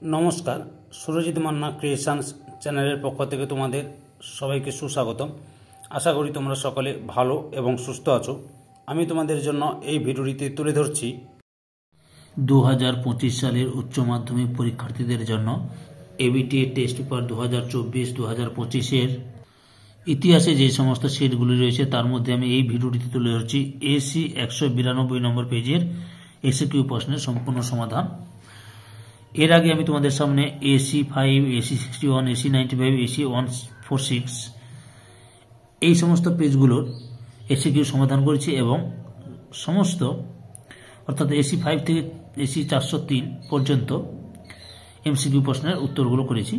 নমস্কার, সুরজিৎ মান্না ক্রিয়েশনস চ্যানেলের পক্ষ থেকে তোমাদের সবাইকে সুস্বাগতম। আশা করি তোমরা সকলে ভালো এবং সুস্থ আছো। আমি তোমাদের জন্য এই ভিডিওটিতে তুলে ধরছি 2025 সালের উচ্চ মাধ্যমিক পরীক্ষার্থীদের জন্য এবিটিএ টেস্ট পেপার 2024-2025-এর ইতিহাসে যে সমস্ত সেটগুলি রয়েছে তার মধ্যে আমি এই ভিডিওটিতে তুলে ধরছি এসি 192 নম্বর পেজের এসিকিউ প্রশ্নের সম্পূর্ণ সমাধান। এর আগে আমি তোমাদের সামনে এসি 5, এসি 61, এসি 95, এসি 146 এই সমস্ত পেজগুলোর এসিকিউ সমাধান করেছি এবং সমস্ত অর্থাৎ এসি 5 থেকে এসি 403 পর্যন্ত এমসিকিউ প্রশ্নের উত্তরগুলো করেছি।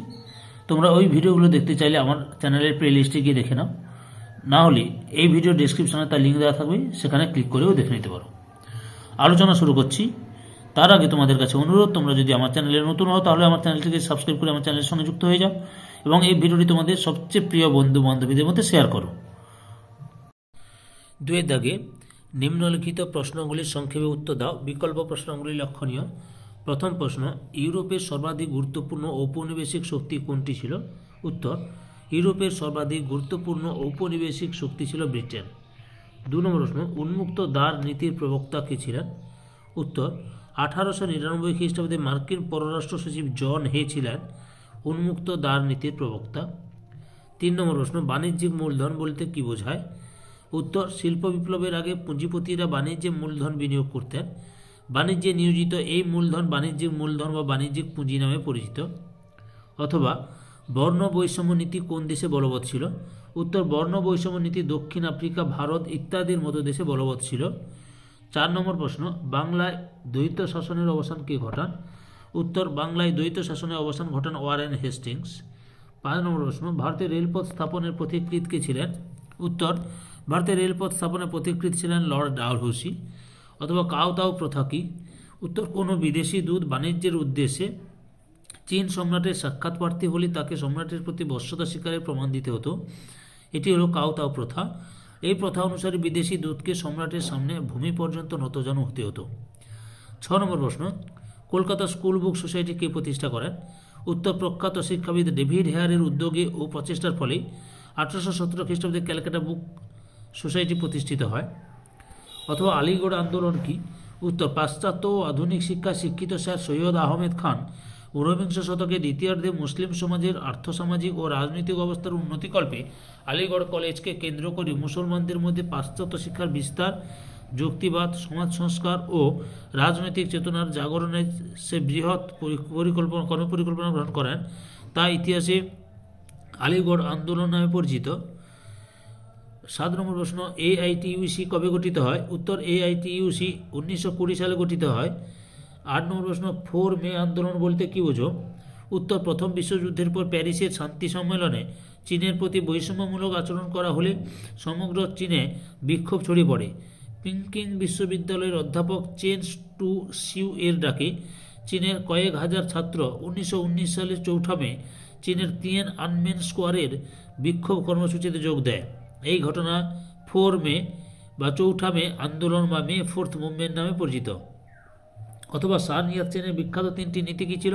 তোমরা ওই ভিডিওগুলো দেখতে চাইলে আমার চ্যানেলের প্লে লিস্টে গিয়ে দেখে নাও, না হলে এই ভিডিও ডেসক্রিপশনে তার লিঙ্ক দেওয়া থাকবে, সেখানে ক্লিক করেও দেখে নিতে পারো। আলোচনা শুরু করছি। তার আগে তোমাদের কাছে অনুরোধ, তোমরা যদি আমার চ্যানেলে নতুন হও তাহলে আমার চ্যানেলটিকে সাবস্ক্রাইব করে আমার চ্যানেলের সঙ্গে যুক্ত হয়ে যাও এবং এই ভিডিওটি তোমাদের সবচেয়ে প্রিয় বন্ধু বান্ধবীদের মধ্যে শেয়ার করো। 2 দাগে নিম্নলিখিত প্রশ্নগুলির সংক্ষেপে উত্তর দাও। বিকল্প প্রশ্নগুলি লক্ষণীয়। প্রথম প্রশ্ন, ইউরোপের সর্বাধিক গুরুত্বপূর্ণ ঔপনিবেশিক শক্তি কোনটি ছিল? উত্তর, ইউরোপের সর্বাধিক গুরুত্বপূর্ণ ঔপনিবেশিক শক্তি ছিল ব্রিটেন। 2 নম্বর প্রশ্ন, উন্মুক্ত দ্বার নীতির প্রবক্তা কে ছিলেন? উত্তর, 1899 খ্রিস্টাব্দে মার্কিন পররাষ্ট্র সচিব জন হে ছিলেন উন্মুক্ত দ্বার নীতির প্রবক্তা। 3 নম্বর প্রশ্ন, বাণিজ্যিক মূলধন বলতে কি বোঝায়? উত্তর, শিল্প বিপ্লবের আগে পুঁজিপতিরা বাণিজ্যে মূলধন বিনিয়োগ করতেন। বাণিজ্যে নিয়োজিত এই মূলধন বাণিজ্যিক মূলধন বা বাণিজ্যিক পুঁজি নামে পরিচিত। অথবা বর্ণ বৈষম্য নীতি কোন দেশে বলবৎ ছিল? উত্তর, বর্ণ বৈষম্য নীতি দক্ষিণ আফ্রিকা, ভারত ইত্যাদির মতো দেশে বলবৎ ছিল। 4 নম্বর প্রশ্ন, বাংলায় দ্বৈত শাসনের অবসান কে ঘটান? উত্তর, বাংলায় দ্বৈত শাসনের অবসান ঘটান ওয়ারেন হেস্টিংস। 5 নম্বর প্রশ্ন, ভারতের রেলপথ স্থাপনের পথিকৃৎ কে ছিলেন? উত্তর, ভারতের রেলপথ স্থাপনের পথিকৃৎ ছিলেন লর্ড ডালহৌসি। অথবা কাউতাও প্রথা কি? উত্তর, কোনো বিদেশি দূত বাণিজ্যের উদ্দেশ্যে চীন সম্রাটের সাক্ষাৎ প্রার্থী হলে তাকে সম্রাটের প্রতি বশ্যতা স্বীকারের প্রমাণ দিতে হতো। এটি হলো কাউতাও প্রথা। এই প্রথা অনুসারে বিদেশি দূতকে সম্রাটের সামনে ভূমি পর্যন্ত নতজানু হতে হতো। 6 নম্বর প্রশ্ন, কলকাতা স্কুল বুক সোসাইটি কে প্রতিষ্ঠা করেন? উত্তর, প্রখ্যাত শিক্ষাবিদ ডেভিড হেয়ারের উদ্যোগে ও প্রচেষ্টার ফলে 1817 খ্রিস্টাব্দে ক্যালকাটা বুক সোসাইটি প্রতিষ্ঠিত হয়। অথবা আলিগড় আন্দোলন কি? উত্তর, পাশ্চাত্য ও আধুনিক শিক্ষায় শিক্ষিত স্যার সৈয়দ আহমেদ খান 19বিংশ শতকের দ্বিতীয়ার্ধে মুসলিম সমাজের আর্থসামাজিক ও রাজনৈতিক অবস্থার উন্নতিকল্পে আলিগড় কলেজকে কেন্দ্র করে মুসলমানদের মধ্যে পাশ্চাত্য শিক্ষার বিস্তার, যুক্তিবাদ, সমাজ সংস্কার ও রাজনৈতিক চেতনার জাগরণে সে বৃহৎ কর্মপরিকল্পনা গ্রহণ করেন, তা ইতিহাসে আলিগড় আন্দোলন নামে পরিচিত। 7 নম্বর প্রশ্ন, এআইটিইউসি কবে গঠিত হয়? উত্তর, এআইটিইউসি 1920 সালে গঠিত হয়। 8 নম্বর প্রশ্ন, 4 মে আন্দোলন বলতে কি বোঝো? উত্তর, প্রথম বিশ্বযুদ্ধের পর প্যারিসের শান্তি সম্মেলনে চীনের প্রতি বৈষম্যমূলক আচরণ করা হলে সমগ্র চীনে বিক্ষোভ ছড়িয়ে পড়ে। পিংকিং বিশ্ববিদ্যালয়ের অধ্যাপক চেন টু সিউ এর ডাকে চীনের কয়েক হাজার ছাত্র 1919 সালের 4 মে চীনের তিয়ান আনমেন স্কোয়ারের বিক্ষোভ কর্মসূচিতে যোগ দেয়। এই ঘটনা 4 মে বা 4 মে আন্দোলন বা মে 4th মুভমেন্ট নামে পরিচিত। অথবা সান ইয়াতসেনের বিখ্যাত 3টি নীতি কী ছিল?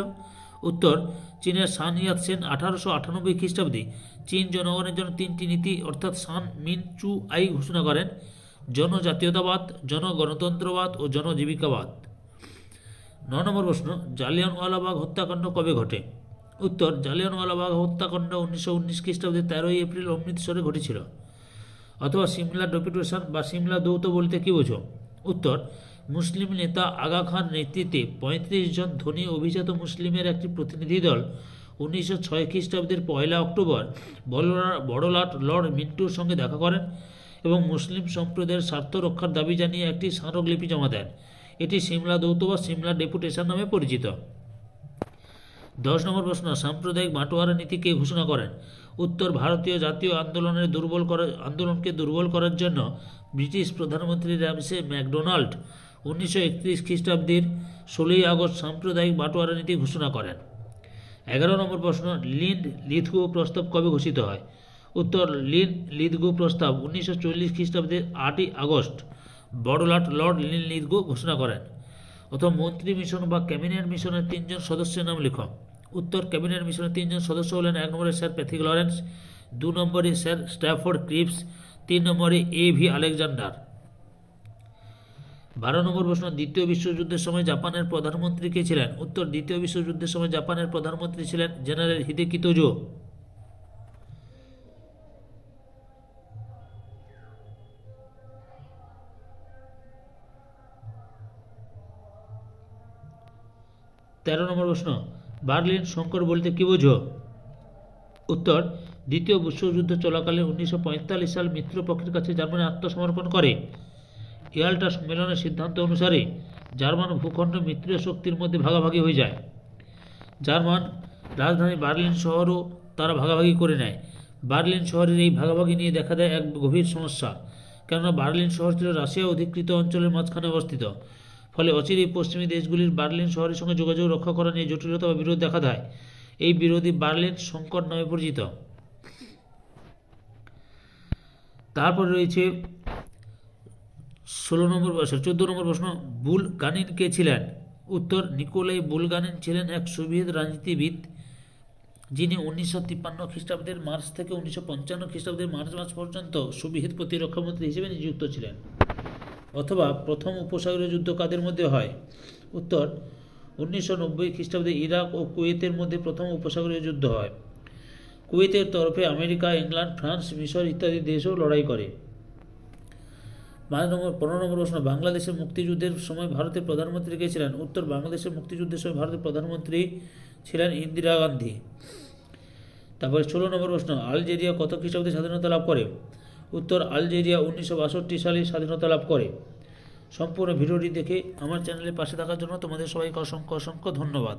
উত্তর, চীনের সান ইয়াতসেন 1898 খ্রিস্টাব্দে চীন জনগণের জন্য 3টি নীতি অর্থাৎ সান মিন চু আই ঘোষণা করেন: জনজাতীয়তাবাদ, জনগণতন্ত্রবাদ ও জনজীবিকাবাদ। 9 নম্বর প্রশ্ন, জালিয়ানওয়ালাবাগ হত্যাকাণ্ড কবে ঘটে? উত্তর, জালিয়ানওয়ালাবাগ হত্যাকাণ্ড 1919 খ্রিস্টাব্দে 13 এপ্রিল অমৃতসরে ঘটেছিল। অথবা সিমলা ডেপুটেশন বা সিমলা দৌত বলতে কি বোঝো? উত্তর, মুসলিম নেতা আগা খান নেতৃত্বে 35 জন ধনী অভিজাত মুসলিমের একটি প্রতিনিধি দল 1906 খ্রিস্টাব্দের 1 অক্টোবর বড়লাট লর্ড মিন্টুর সঙ্গে দেখা করেন এবং মুসলিম সম্প্রদায়ের স্বার্থ রক্ষার দাবি জানিয়ে একটি স্মারকলিপি জমা দেন। এটি সিমলা দৌত বা সিমলা ডেপুটেশন নামে পরিচিত। 10 নম্বর প্রশ্ন, সাম্প্রদায়িক বাঁটোয়ারা নীতি কে ঘোষণা করেন? উত্তর, ভারতীয় জাতীয় আন্দোলনকে দুর্বল করার জন্য ব্রিটিশ প্রধানমন্ত্রী র্যামসে ম্যাকডোনাল্ড 1931 খ্রিস্টাব্দের 16 আগস্ট সাম্প্রদায়িক বাঁটোয়ারা নীতি ঘোষণা করেন। 11 নম্বর প্রশ্ন, লিন্ড লিথগো প্রস্তাব কবে ঘোষিত হয়? উত্তর, লিন্ড লিথগো প্রস্তাব 1940 খ্রিস্টাব্দের 8 আগস্ট বড়লাট লর্ড লিন্ড লিথগো ঘোষণা করেন। অথবা মন্ত্রী মিশন বা ক্যাবিনেট মিশনের 3 জন সদস্যের নাম লেখো। উত্তর, ক্যাবিনেট মিশনের 3 জন সদস্য হলেন 1 নম্বরে স্যার প্যাথিক লরেন্স, 2 নম্বরে স্যার স্ট্যাফোর্ড ক্রিপস, 3 নম্বরে A.V. আলেকজান্ডার। 12 নম্বর প্রশ্ন, দ্বিতীয় বিশ্বযুদ্ধের সময় জাপানের প্রধানমন্ত্রী কে ছিলেন? উত্তর, দ্বিতীয় বিশ্বযুদ্ধের সময় জাপানের প্রধানমন্ত্রী ছিলেন জেনারেল হিদেকি তোজো। 13 নম্বর প্রশ্ন, বার্লিন সংকট বলতে কি বোঝো? উত্তর, দ্বিতীয় বিশ্বযুদ্ধ চলাকালে 1945 সাল মিত্রপক্ষের কাছে জার্মানি আত্মসমর্পণ করে। ইয়াল্টা সম্মেলনের সিদ্ধান্ত অনুসারে জার্মান ভূখণ্ড মিত্রীয় শক্তির মধ্যে ভাগাভাগি হয়ে যায়। জার্মান রাজধানী বার্লিন শহরও তারা ভাগাভাগি করে নেয়। বার্লিন শহরের এই ভাগাভাগি নিয়ে দেখা দেয় এক গভীর সমস্যা, কেননা বার্লিন শহর ছিল রাশিয়া অধিকৃত অঞ্চলের মাঝখানে অবস্থিত। ফলে অচিরেই পশ্চিমী দেশগুলির বার্লিন শহরের সঙ্গে যোগাযোগ রক্ষা করা নিয়ে জটিলতা বা বিরোধ দেখা দেয়। এই বিরোধী বার্লিন সংকট নামে পরিচিত। তারপর রয়েছে 14 নম্বর প্রশ্ন, বুলগানিন কে ছিলেন? উত্তর, নিকোলাই বুলগানিন ছিলেন এক সোভিয়েত রাজনীতিবিদ, যিনি 1953 খ্রিস্টাব্দের মার্চ থেকে 1955 খ্রিস্টাব্দের মার্চ মাস পর্যন্ত সোভিয়েত প্রতিরক্ষামন্ত্রী হিসেবে নিযুক্ত ছিলেন। অথবা প্রথম উপসাগরীয় যুদ্ধ কাদের মধ্যে হয়? উত্তর, 1990 খ্রিস্টাব্দে ইরাক ও কুয়েতের মধ্যে প্রথম উপসাগরীয় যুদ্ধ হয়। কুয়েতের তরফে আমেরিকা, ইংল্যান্ড, ফ্রান্স, মিশর ইত্যাদি দেশও লড়াই করে। 15 নম্বর প্রশ্ন, বাংলাদেশের মুক্তিযুদ্ধের সময় ভারতের প্রধানমন্ত্রী কে ছিলেন? উত্তর, বাংলাদেশের মুক্তিযুদ্ধের সময় ভারতের প্রধানমন্ত্রী ছিলেন ইন্দিরা গান্ধী। তারপরে 16 নম্বর প্রশ্ন, আলজেরিয়া কত খ্রিস্টাব্দে স্বাধীনতা লাভ করে? উত্তর, আলজেরিয়া 1962 সালে স্বাধীনতা লাভ করে। সম্পূর্ণ ভিডিওটি দেখে আমার চ্যানেলের পাশে থাকার জন্য তোমাদের সবাইকে অসংখ্য অসংখ্য ধন্যবাদ।